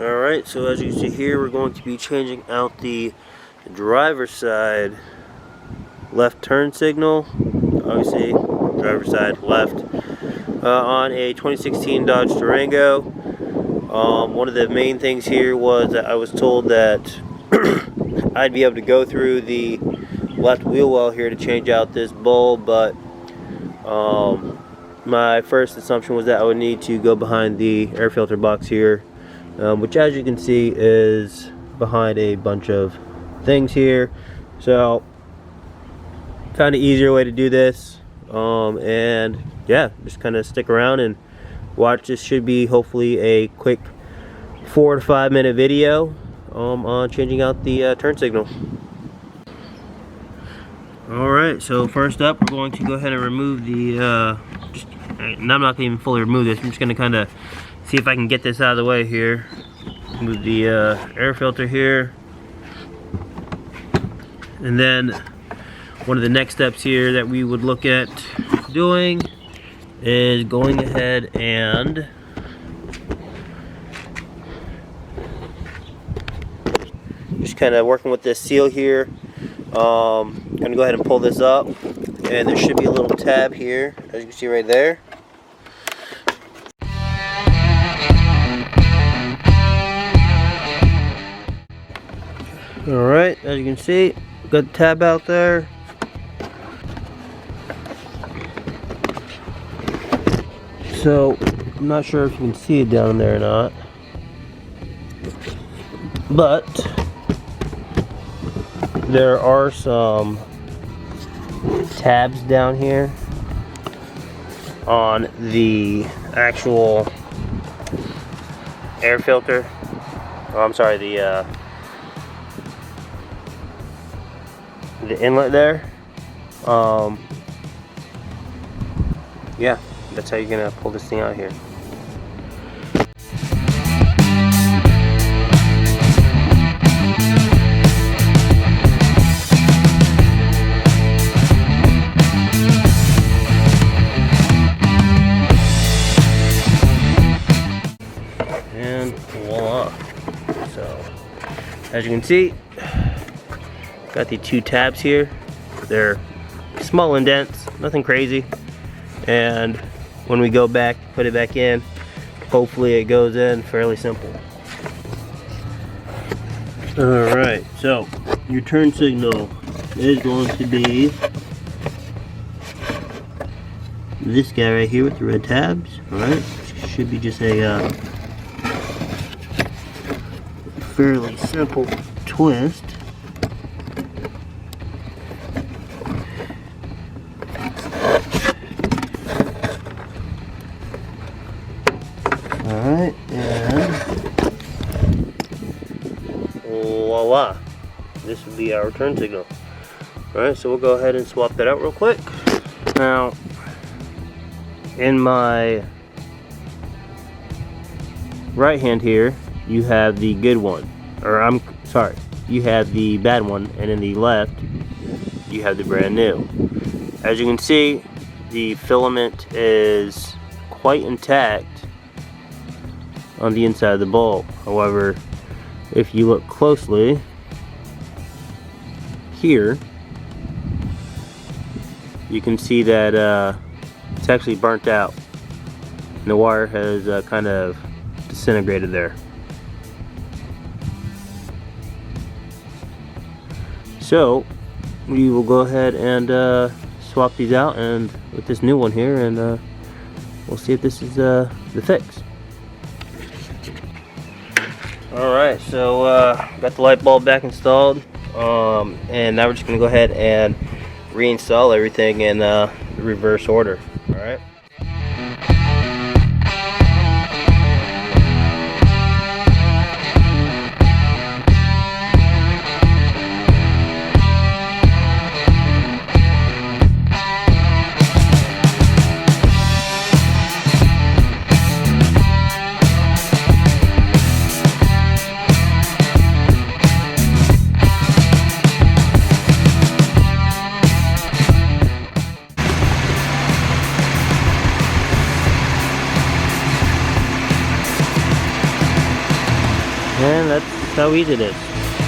Alright, so as you see here, we're going to be changing out the driver's side left turn signal. Obviously, driver's side left on a 2016 Dodge Durango. One of the main things here was that I was told that I'd be able to go through the left wheel well here to change out this bulb, but my first assumption was that I would need to go behind the air filter box here, which as you can see is behind a bunch of things here. So found an easier way to do this, and yeah, just kind of stick around and watch. This should be hopefully a quick 4 to 5 minute video on changing out the turn signal. Alright, so first up we're going to go ahead and remove the and I'm not going to even fully remove this. I'm just going to kind of see if I can get this out of the way here. Move the air filter here, and then one of the next steps here that we would look at doing is going ahead and just kind of working with this seal here. I'm going to go ahead and pull this up, and there should be a little tab here, as you can see right there. Alright, as you can see, got the tab out there. So, I'm not sure if you can see it down there or not, but there are some tabs down here on the actual air filter. Oh, I'm sorry, the inlet there. Yeah, that's how you're gonna pull this thing out here. And voila. So, as you can see, got the two tabs here. They're small indents, nothing crazy. And when we go back, put it back in, hopefully it goes in fairly simple. Alright, so your turn signal is going to be this guy right here with the red tabs. Alright, should be just a fairly simple twist. Alright, and voila, this would be our turn signal. Alright, so we'll go ahead and swap that out real quick. Now, in my right hand here, you have the good one, or I'm sorry, you have the bad one, and in the left, you have the brand new. As you can see, the filament is quite intact on the inside of the bulb. However, if you look closely here, you can see that it's actually burnt out, and the wire has kind of disintegrated there. So we will go ahead and swap these out and with this new one here, and we'll see if this is the fix. Alright, so got the light bulb back installed, and now we're just going to go ahead and reinstall everything in reverse order. Alright. And that's how easy it is.